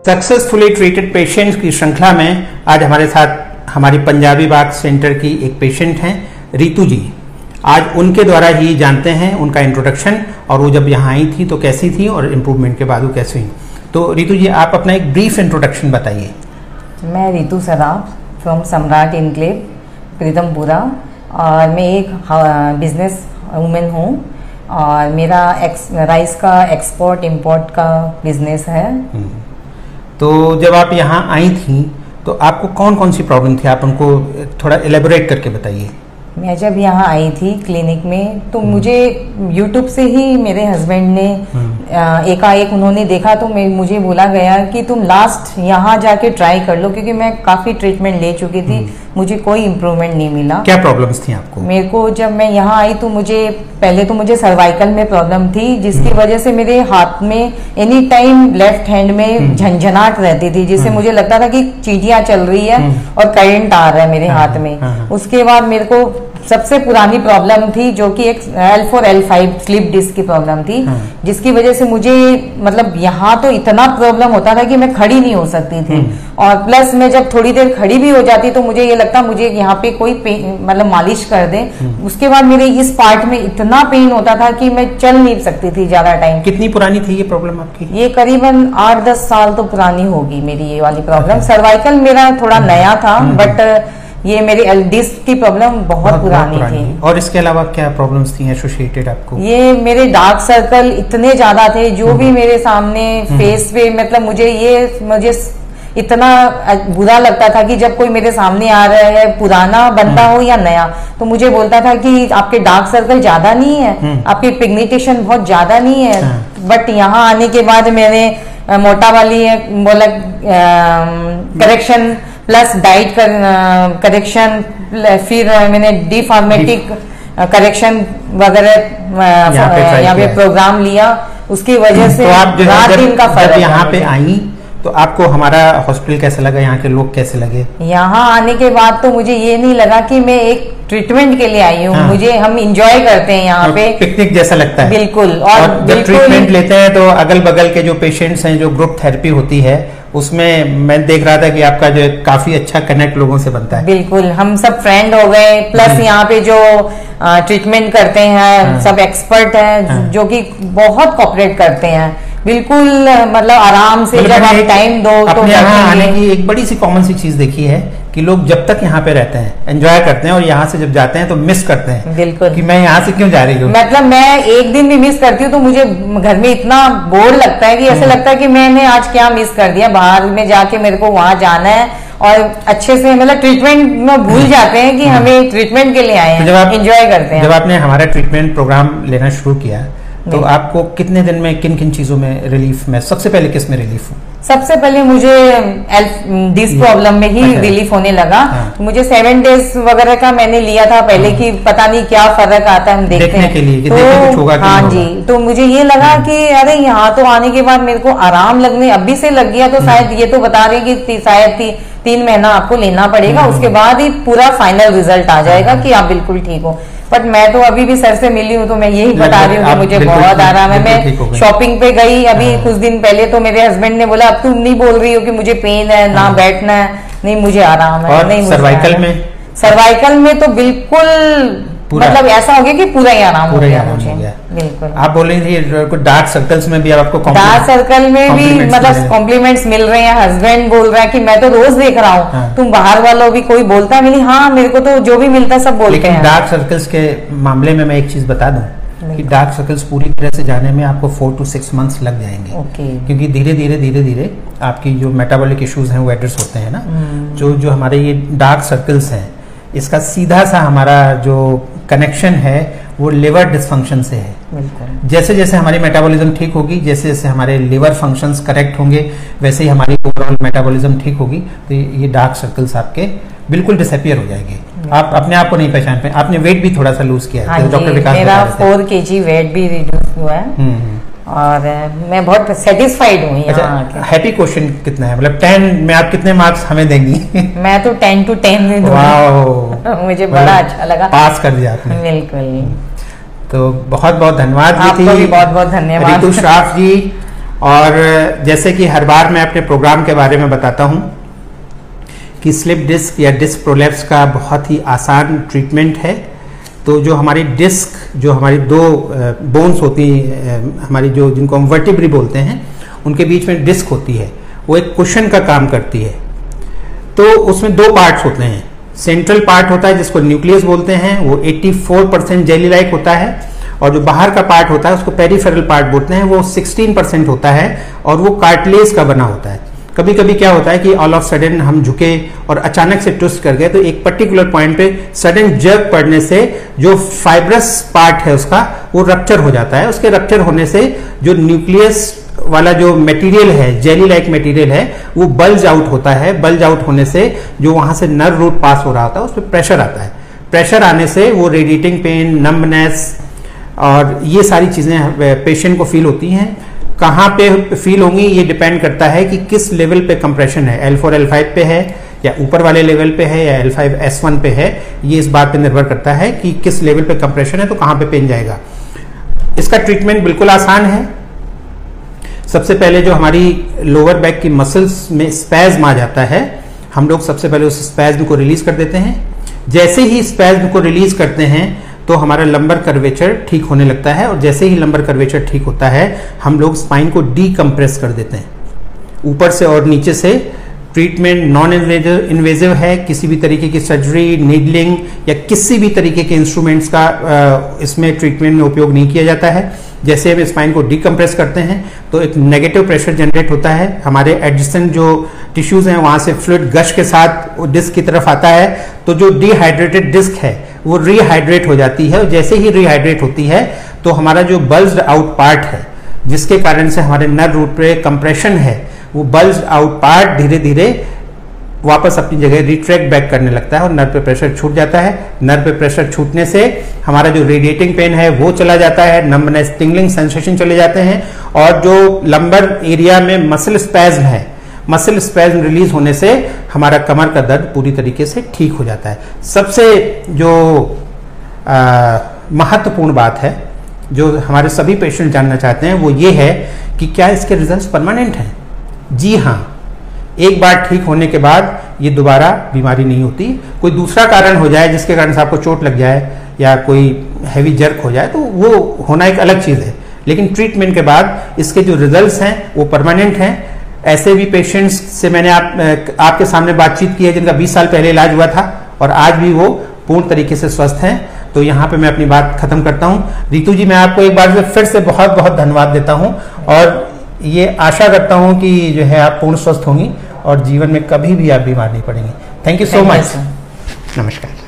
Successfully treated patients की श्रृंखला में आज हमारे साथ हमारी पंजाबी बाग सेंटर की एक पेशेंट हैं रितु जी। आज उनके द्वारा ही जानते हैं उनका इंट्रोडक्शन और वो जब यहाँ आई थी तो कैसी थी और इम्प्रूवमेंट के बाद वो कैसे हुई। तो रितु जी, आप अपना एक ब्रीफ इंट्रोडक्शन बताइए। मैं रितु सराफ फ्रॉम सम्राट इनक्लेव प्रीतमपुरा और मैं एक बिजनेस वुमेन हूँ और मेरा राइस का एक्सपोर्ट इंपोर्ट का बिजनेस है। तो जब आप यहाँ आई थी तो आपको कौन कौन सी प्रॉब्लम थी, आप हमको थोड़ा एलेबोरेट करके बताइए। मैं जब यहाँ आई थी क्लिनिक में तो मुझे यूट्यूब से ही मेरे हस्बैंड ने एकाएक उन्होंने देखा तो मुझे बोला गया कि तुम लास्ट यहाँ जाके ट्राई कर लो, क्योंकि मैं काफ़ी ट्रीटमेंट ले चुकी थी, मुझे कोई इम्प्रूवमेंट नहीं मिला। क्या प्रॉब्लम्स थी आपको? मेरे को जब मैं यहाँ आई तो मुझे सर्वाइकल में प्रॉब्लम थी, जिसकी वजह से मेरे हाथ में एनी टाइम लेफ्ट हैंड में झंझनाहट रहती थी, जिससे मुझे लगता था कि चींटियां चल रही है और करंट आ रहा है मेरे हाथ में। उसके बाद मेरे को सबसे पुरानी प्रॉब्लम थी जो कि एक L4 L5 स्लिप डिस्क की प्रॉब्लम थी, जिसकी वजह से मुझे मतलब यहाँ तो इतना प्रॉब्लम होता था कि मैं खड़ी नहीं हो सकती थी। और प्लस मैं जब थोड़ी देर खड़ी भी हो जाती तो मुझे ये लगता मुझे यहाँ पे कोई मतलब मालिश कर दे। उसके बाद मेरे इस पार्ट में इतना पेन होता था कि मैं चल नहीं सकती थी ज्यादा टाइम। कितनी पुरानी थी ये प्रॉब्लम आपकी? ये करीबन 8-10 साल तो पुरानी होगी मेरी ये वाली प्रॉब्लम। सर्वाइकल मेरा थोड़ा नया था, बट ये मेरी डिस्क की प्रॉब्लम बहुत पुरानी थी। और इसके अलावा क्या प्रॉब्लम्स थी एसोसिएटेड आपको? ये मेरे डार्क सर्कल इतने ज्यादा थे, जो भी मेरे सामने फेस पे मतलब मुझे इतना बुरा लगता था कि जब कोई मेरे सामने आ रहा है, पुराना बंदा हो या नया, तो मुझे बोलता था कि आपके डार्क सर्कल ज्यादा नहीं है, आपकी पिगमेंटेशन बहुत ज्यादा नहीं है। बट यहाँ आने के बाद मैंने मोटा वाली बोला करेक्शन प्लस डाइट करेक्शन, फिर मैंने डिफॉर्मेटिक करेक्शन वगैरह यहाँ पे प्रोग्राम लिया। उसकी वजह से तो आप रात दिन का फर्क। यहाँ पे आई तो आपको हमारा हॉस्पिटल कैसा लगा, यहाँ के लोग कैसे लगे? यहाँ आने के बाद तो मुझे ये नहीं लगा कि मैं एक ट्रीटमेंट के लिए आई हूँ। हम इंजॉय करते हैं यहाँ पे, पिकनिक जैसा लगता है। बिल्कुल। और जब ट्रीटमेंट लेते हैं तो अगल बगल के जो पेशेंट्स हैं, जो ग्रुप थेरेपी होती है, उसमें मैं देख रहा था कि आपका जो काफी अच्छा कनेक्ट लोगों से बनता है। बिल्कुल, हम सब फ्रेंड हो गए। प्लस यहाँ पे जो ट्रीटमेंट करते हैं सब एक्सपर्ट हैं, जो कि बहुत कोऑपरेट करते हैं। बिल्कुल मतलब आराम से जब आप टाइम दो तो यहाँ आने की एक बड़ी सी कॉमन सी चीज देखी है कि लोग जब तक यहाँ पे रहते हैं एंजॉय करते हैं और यहाँ से जब जाते हैं तो मिस करते हैं। बिल्कुल, कि मैं यहाँ से क्यों जा रही हूँ। मतलब मैं एक दिन भी मिस करती हूँ तो मुझे घर में इतना बोर लगता है कि ऐसा लगता है कि मैंने आज क्या मिस कर दिया। बाहर में जाके मेरे को वहां जाना है और अच्छे से मतलब ट्रीटमेंट में भूल जाते हैं कि हमें ट्रीटमेंट के लिए आए हैं, एंजॉय करते हैं। जब आपने हमारा ट्रीटमेंट प्रोग्राम लेना शुरू किया तो आपको कितने दिन में किन किन चीजों में रिलीफ में, सबसे पहले किस में रिलीफ हुआ? सबसे पहले मुझे डिस्क प्रॉब्लम में ही रिलीफ होने लगा। मुझे 7 डेज वगैरह का मैंने लिया था पहले कि पता नहीं क्या फर्क आता है, हम देखते हैं के लिए कि कुछ होगा कि हाँ जी। तो मुझे ये लगा कि अरे यहाँ तो आने के बाद मेरे को आराम लगने अभी से लग गया, तो शायद ये तो बता रहे कि शायद 3 महीना आपको लेना पड़ेगा, उसके बाद ही पूरा फाइनल रिजल्ट आ जाएगा कि आप बिल्कुल ठीक हो। बट मैं तो अभी भी सर से मिली हूँ तो मैं यही बता रही हूँ कि मुझे बहुत आराम है। मैं शॉपिंग पे गई अभी कुछ दिन पहले तो मेरे हस्बैंड ने बोला अब तुम नहीं बोल रही हो कि मुझे पेन है ना बैठना है, नहीं मुझे आराम है। और नहीं, सर्वाइकल में तो बिल्कुल मतलब ऐसा हो गया कि पूरा ही आराम हो गया मुझे। बिल्कुल। आप बोल रही थी डार्क सर्कल्स में भी आपको डार्क सर्कल में भी मतलब कॉम्प्लीमेंट्स मिल रहे हैं। हस्बैंड बोल रहा है कि मैं तो रोज देख रहा हूँ, तुम बाहर वालों भी कोई बोलता है? हाँ, मेरे को तो जो भी मिलता है सब बोलते हैं। डार्क सर्कल्स के मामले में मैं एक चीज बता दूं कि डार्क सर्कल्स पूरी तरह से जाने में आपको 4 to 6 months लग जाएंगे। क्योंकि धीरे धीरे आपकी जो मेटाबॉलिक इश्यूज हैं वो एड्रेस होते हैं ना। जो हमारे ये डार्क सर्कल्स हैं, इसका सीधा सा हमारा जो कनेक्शन है वो लिवर डिसफंक्शन से है। जैसे जैसे हमारी मेटाबॉलिज्म ठीक होगी, जैसे जैसे हमारे लिवर फंक्शंस करेक्ट होंगे, वैसे ही हमारी ओवरऑल मेटाबॉलिज्म ठीक होगी, तो ये डार्क सर्कल्स आपके बिल्कुल डिसअपियर हो जाएंगे। आप अपने आप को नहीं पहचान पाए। आपने वेट भी थोड़ा सा लूज किया है। डॉक्टर विकास मेरा 4 kg वेट भी रिड्यूस हुआ है और मैं बहुत सेटिस्फाइड हूँ। अच्छा, हैप्पी क्वेश्चन कितना है, मतलब 10 में आप कितने मार्क्स हमें देंगी? मैं तो 10 to 10 में दूंगी। मुझे बड़ा अच्छा लगा, पास कर दिया आपने। बिल्कुल। तो बहुत बहुत धन्यवाद। आपको भी बहुत बहुत धन्यवाद रितु सराफ जी। और जैसे कि हर बार मैं अपने प्रोग्राम के बारे में बताता हूं कि स्लिप डिस्क या डिस्क प्रोलैप्स का बहुत ही आसान ट्रीटमेंट है। तो जो हमारी डिस्क, जो हमारी दो बोन्स होती हमारी, जो जिनको हम वर्टिब्री बोलते हैं, उनके बीच में डिस्क होती है, वो एक कुशन का काम करती है। तो उसमें दो पार्ट्स होते हैं। सेंट्रल पार्ट होता है जिसको न्यूक्लियस बोलते हैं, वो 84% जेली लाइक होता है, और जो बाहर का पार्ट होता है उसको पेरिफेरल पार्ट बोलते हैं, वो 16% होता है और वो कार्टिलेज का बना होता है। कभी कभी क्या होता है कि ऑल ऑफ सडन हम झुके और अचानक से ट्विस्ट कर गए, तो एक पर्टिकुलर पॉइंट पे सडन जर्क पड़ने से जो फाइब्रस पार्ट है उसका वो रप्चर हो जाता है। उसके रप्चर होने से जो न्यूक्लियस वाला जो मटेरियल है, जेली लाइक मटेरियल है, वो बल्ज आउट होता है। बल्ज आउट होने से जो वहां से नर्व रूट पास हो रहा होता है उस पर प्रेशर आता है। प्रेशर आने से वो रेडिएटिंग पेन, नंबनेस और ये सारी चीजें पेशेंट को फील होती हैं। कहाँ पे फील होंगी ये डिपेंड करता है कि किस लेवल पे कंप्रेशन है, L4 L5 पे है या ऊपर वाले लेवल पे है या L5 S1 पे है। ये इस बात पे निर्भर करता है कि किस लेवल पे कंप्रेशन है तो कहाँ पे पेन जाएगा। इसका ट्रीटमेंट बिल्कुल आसान है। सबसे पहले जो हमारी लोअर बैक की मसल्स में स्पैज्म आ जाता है, हम लोग सबसे पहले उस स्पैज्म को रिलीज कर देते हैं। जैसे ही स्पैज्म को रिलीज करते हैं तो हमारा लंबर कर्वेचर ठीक होने लगता है, और जैसे ही लंबर कर्वेचर ठीक होता है हम लोग स्पाइन को डीकंप्रेस कर देते हैं ऊपर से और नीचे से। ट्रीटमेंट नॉन इन्वेजिव है, किसी भी तरीके की सर्जरी, नीडलिंग या किसी भी तरीके के इंस्ट्रूमेंट्स का इसमें ट्रीटमेंट में उपयोग नहीं किया जाता है। जैसे हम स्पाइन को डीकंप्रेस करते हैं तो एक नेगेटिव प्रेशर जनरेट होता है, हमारे एडजेसेंट जो टिश्यूज हैं वहां से फ्लूइड गश के साथ डिस्क की तरफ आता है, तो जो डिहाइड्रेटेड डिस्क है वो रिहाइड्रेट हो जाती है। और जैसे ही रिहाइड्रेट होती है तो हमारा जो बल्ज्ड आउट पार्ट है, जिसके कारण से हमारे नर्व रूट पे कंप्रेशन है, वो बल्ज्ड आउट पार्ट धीरे धीरे वापस अपनी जगह रिट्रैक्ट बैक करने लगता है और नर्व पे प्रेशर छूट जाता है। नर्व पे प्रेशर छूटने से हमारा जो रेडिएटिंग पेन है वो चला जाता है, नंबनेस, टिंगलिंग सेंसेशन चले जाते हैं, और जो लंबर एरिया में मसल स्पैज्म है, मसल स्पैज्म रिलीज होने से हमारा कमर का दर्द पूरी तरीके से ठीक हो जाता है। सबसे जो महत्वपूर्ण बात है जो हमारे सभी पेशेंट जानना चाहते हैं वो ये है कि क्या इसके रिजल्ट्स परमानेंट हैं। जी हाँ, एक बार ठीक होने के बाद ये दोबारा बीमारी नहीं होती। कोई दूसरा कारण हो जाए जिसके कारण से आपको चोट लग जाए या कोई हैवी जर्क हो जाए तो वो होना एक अलग चीज़ है, लेकिन ट्रीटमेंट के बाद इसके जो रिजल्ट्स हैं वो परमानेंट हैं। ऐसे भी पेशेंट्स से मैंने आपके सामने बातचीत की है जिनका 20 साल पहले इलाज हुआ था और आज भी वो पूर्ण तरीके से स्वस्थ हैं। तो यहाँ पे मैं अपनी बात खत्म करता हूँ। रितु जी, मैं आपको एक बार फिर से बहुत बहुत धन्यवाद देता हूँ और ये आशा करता हूँ कि जो है आप पूर्ण स्वस्थ होंगी और जीवन में कभी भी आप बीमार नहीं पड़ेंगे। Thank you so much. नमस्कार।